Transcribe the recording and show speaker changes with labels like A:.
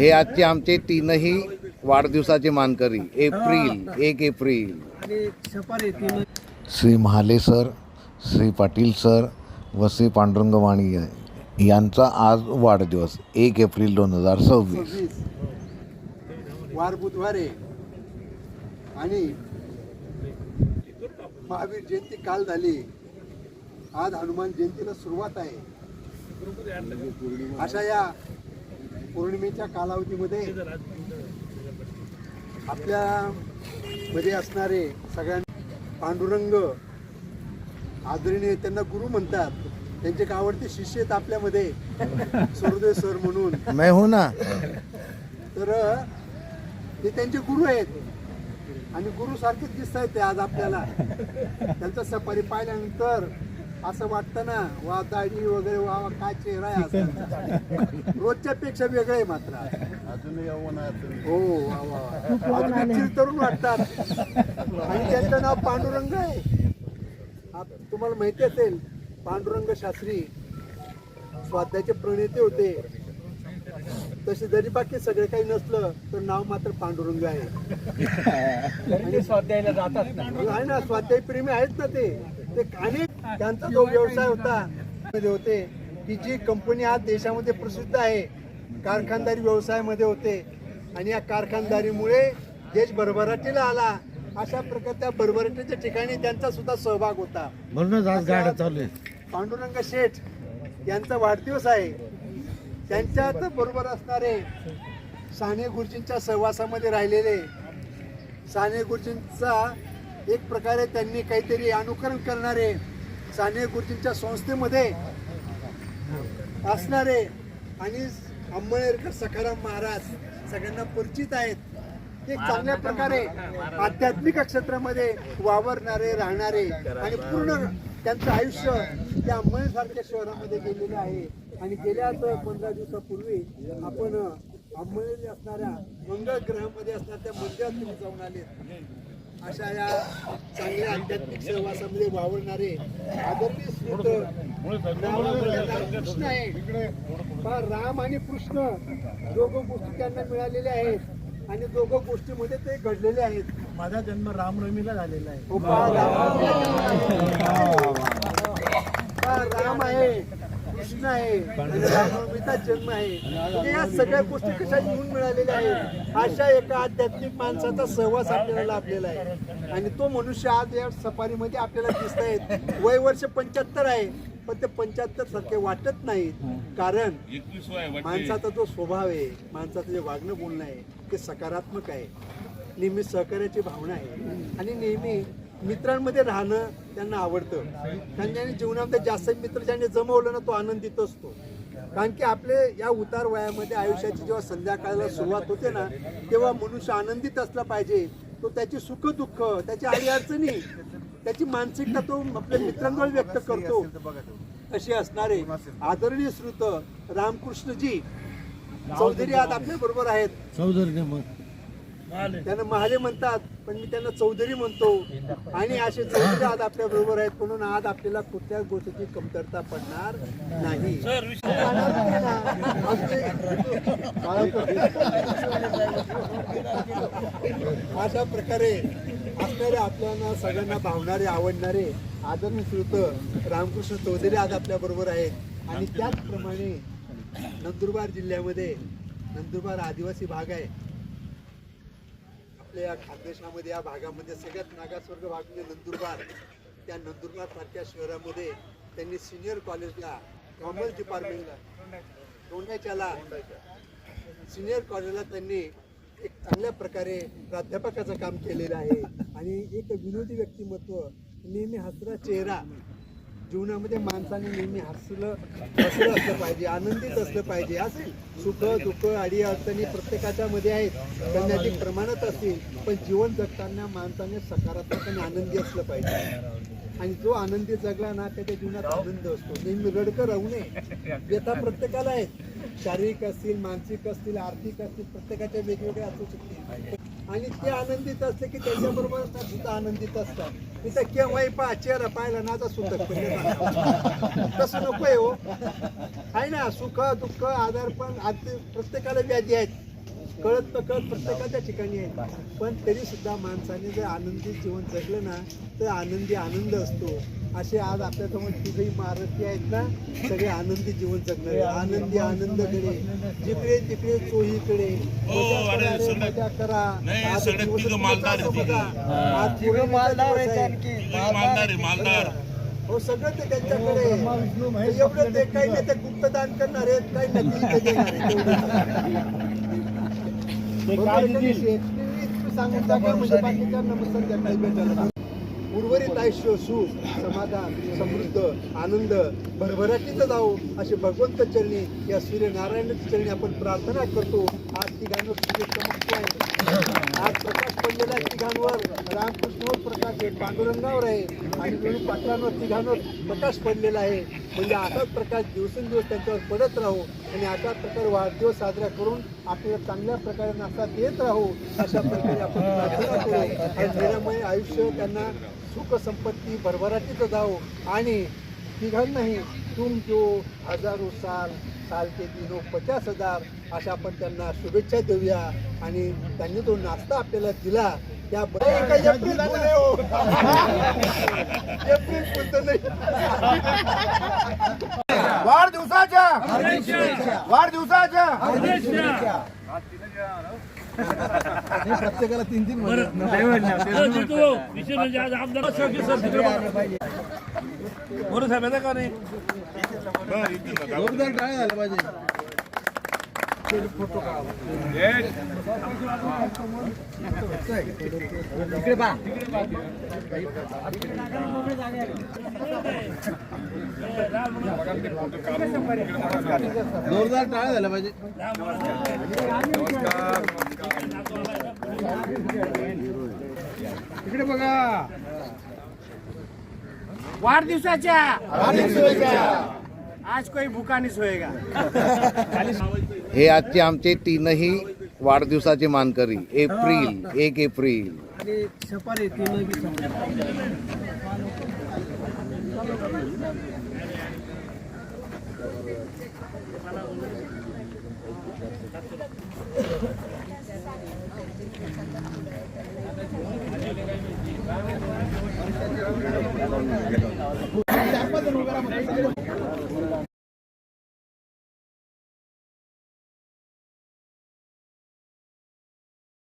A: हे आजचे आमचे तीनही वाढदिवसाचे मानकरी. 1 April. Shri Mahale sir, Shri Patil sir व श्री पांडुरंग वाणी यांचा आज वाढदिवस 1 एप्रिल 2026.
B: वार बुधवारी आणि महावीर जयंती काल झाली. आज हनुमान जयंतीला सुरुवात आहे. अशा या पौर्णिमेच्या कालावधीमध्ये आपल्या मध्ये असणारे सगळ्यांना पांडुरंग आदरणीय, त्यांना गुरु म्हणतात. त्यांचे एक आवडते शिष्य आहेत आपल्यामध्ये, सुरदेव सर म्हणून.
A: मैं हूं ना.
B: तर ते त्यांचे गुरु आहेत आणि गुरु सारखेच दिसत आहेत ते आज आपल्याला. त्यांचा सफारी पाहिल्यानंतर असं वाटतं ना, वा दाढी वगैरे, वा काय चेहरा आहे असं. रोजच्या पेक्षा वेगळं आहे मात्र. हो, वा वा, अजून चिरतरुण वाटतात. आणि त्यांचं नाव पांडुरंग आहे. तुम्हाला माहिती असेल, पांडुरंग शास्त्री स्वाध्यायाचे प्रणेते होते. तसे जरी बाकी सगळे काही नसलं तर नाव मात्र पांडुरंग आहे. आणि स्वाध्यायाला जातात आहे ना, स्वाध्याय प्रेमी आहेत ना ते. अनेक त्यांचा जो व्यवसाय होते की जी कंपनी आज देशामध्ये प्रसिद्ध आहे, कारखानदारी व्यवसायामध्ये होते. आणि या कारखानदारीमुळे देश भरभराटीला आला. अशा प्रकारच्या भरभराटीच्या ठिकाणी त्यांचा सुद्धा सहभाग होता.
A: म्हणूनच आज गाड्या चालू आहे.
B: पांडुरंग शेठ यांचा वाढदिवस आहे. त्यांच्यात बरोबर असणारे साने गुरुजींच्या सहवासामध्ये राहिलेले, साने गुरुजींचा एक प्रकारे त्यांनी काहीतरी अनुकरण करणारे, साने गुरुजींच्या संस्थेमध्ये असणारे आणि अंमळनेरकर सखाराम महाराज सगळ्यांना परिचित आहेत. ते चांगल्या प्रकारे आध्यात्मिक क्षेत्रामध्ये वावरणारे, राहणारे आणि पूर्ण त्यांचं आयुष्य त्या अंमळनेरसारख्या शहरामध्ये गेलेलं आहे. आणि गेल्याच 15 दिवसापूर्वी आपण अंमळनेर असणाऱ्या मंगळ ग्रहामध्ये असणाऱ्या त्या मंदिरात तुम्ही जाऊन आले. अशा या चांगल्या आध्यात्मिक सहवासामध्ये वावरणारे आदरणीय कृष्ण आहे. राम आणि कृष्ण दोघं गोष्टी त्यांना मिळालेल्या आहेत आणि दोघं गोष्टीमध्ये ते घडलेले आहेत.
C: माझा जन्म रामनवमीला झालेला आहे.
B: राम आहे, कृष्ण आहे, रामनवमीचा जन्म आहे. म्हणजे या सगळ्या गोष्टी कशा येऊन मिळालेल्या आहेत. अशा एका आध्यात्मिक माणसाचा सहवास आपल्याला लाभलेला आहे. आणि तो मनुष्य आज या सफारीमध्ये आपल्याला दिसत आहेत. वय वर्ष 75 आहे, पण ते 75 सारखे वाटत नाहीत. कारण माणसाचा जो स्वभाव आहे, माणसाचं जे वागणं बोलणं आहे ते सकारात्मक आहे. नेहमी सहकार्याची भावना आहे आणि नेहमी मित्रांमध्ये राहणं त्यांना आवडतं. कारण ज्याने जीवनामध्ये जास्त मित्र ज्याने जमवलं ना, तो आनंदित असतो. कारण की आपले या उतार वयामध्ये आयुष्याची जेव्हा संध्याकाळला सुरुवात होते ना, तेव्हा मनुष्य आनंदित असला पाहिजे. तो त्याची सुख दुःख, त्याची अडीअडचणी, त्याची मानसिकता तो आपल्या मित्रांजवळ व्यक्त करतो. असे असणारे आदरणीय श्रुत रामकृष्णजी चौधरी आज आपल्या बरोबर आहेत.
C: चौधरी
B: त्यांना महाले म्हणतात, पण मी त्यांना चौधरी म्हणतो. आणि असे चौधरी आज आपल्या बरोबर आहेत. म्हणून आज आपल्याला कुठल्याच गोष्टीची कमतरता पडणार नाही. अशा प्रकारे असणारे आपल्याला सगळ्यांना भावणारे, आवडणारे आदरणीय श्रुत रामकृष्ण चौधरी आज आपल्या बरोबर आहेत. आणि त्याचप्रमाणे नंदुरबार जिल्ह्यामध्ये, नंदुरबार आदिवासी भाग आहे आपल्या या खानदेशामध्ये. या भागामध्ये सगळ्यात मागासवर्ग भाग म्हणजे नंदुरबार. त्या नंदुरबार सारख्या शहरामध्ये त्यांनी सिनियर कॉलेजला, कॉमर्स डिपार्टमेंटला, दोंडाच्याला सिनियर कॉलेजला त्यांनी एक चांगल्या प्रकारे प्राध्यापकाचं काम केलेलं आहे. आणि एक विनोदी व्यक्तिमत्व, नेहमी हसरा चेहरा. जीवनामध्ये माणसाने नेहमी हसलं असलं पाहिजे, आनंदित असलं पाहिजे. असेल सुख दुःख अडी अडचणी प्रत्येकाच्या मध्ये आहेत, त्यांनी अधिक प्रमाणात असतील. पण जीवन जगताना माणसाने सकारात्मक आणि आनंदी असलं पाहिजे. आणि जो आनंदी जगला ना, त्याच्या जीवनात आनंद असतो. नेहमी रडकं राहू नये. व्यथा प्रत्येकाला आहेत, शारीरिक असतील, मानसिक असतील, आर्थिक असतील, प्रत्येकाच्या वेगवेगळ्या असू शकतील. आणि ते आनंदित असले की त्याच्याबरोबर सुद्धा आनंदित असतात. तिथं केव्हाही चेहरा पाहिला ना, सुतक तसं नको आहे हो. आहे ना, सुख दुःख आजार पण प्रत्येकाला व्याधी आहेत. कळत नकळत प्रत्येकाच्या ठिकाणी आहे, पण तरी सुद्धा माणसाने जर आनंदी जीवन जगलं ना तर आनंदी आनंद असतो. असे आज आपल्यासमोर तिघही महाराष्ट्री आहेत ना, सगळे आनंदी जीवन जगणारे, आनंदी आनंदकडे, जिकडे तिकडे चोहीकडे मजा करा. आज दिवस मालदार हो, सगळं ते त्यांच्याकडे. एवढं ते काही नाही, ते गुप्तदान करणार आहेत, काही नाही ते देणार आहेत. सांगून टाका म्हणजे बाकीच्यांना मग संध्याकाळी भेटायला. उर्वरित आयुष्य सुख, समाधान, समृद्ध, आनंद भरभराटीचं जाऊ असे भगवंत चरणी, या सूर्यनारायण चरणी आपण प्रार्थना करतो. आज तिघांवर सूर्य चमकतोय, आज प्रकाश पडलेला आहे तिघांवर, रामकृष्णावर प्रकाश आहे, पांडुरंगावर आहे आणि विणू पाटलांवर तिघांवर प्रकाश पडलेला आहे. म्हणजे असाच प्रकाश दिवसेंदिवस त्यांच्यावर पडत राहू आणि अशा प्रकारे वाढदिवस साजरा करून आपल्याला चांगल्या प्रकारे नाश्ता देत राहू अशा प्रकारे आपण प्रार्थना करू. आणि निरामय आयुष्य त्यांना सुख संपत्ती भरभराटीचं जावो आणि तिघांनाही तुम जो हजारो साल के दिनो 50,000 अशा आपण त्यांना शुभेच्छा देऊया. आणि त्यांनी तो नाश्ता आपल्याला दिला त्या एप्रिल फुल नाही.
D: वाढदिवसाच्या
B: प्रत्येकाला 3-3
C: विषय म्हणजे आज आमदार बरं साहेब का नाही
B: जोरदार टाळ्या झालं पाहिजे.
D: इकडे पहा.
B: जोरदार टाळ्या झाल्या पाहिजे.
D: इकडे बघा. वाढदिवसाच्या आज कोई भूका नहीं सोएगा.
A: हे आजचे आमचे तीनही वाढदिवसाचे मानकरी. 1 एप्रिल
C: आणि सफारी तीन बी
B: चार-पाच जण उभे राहा.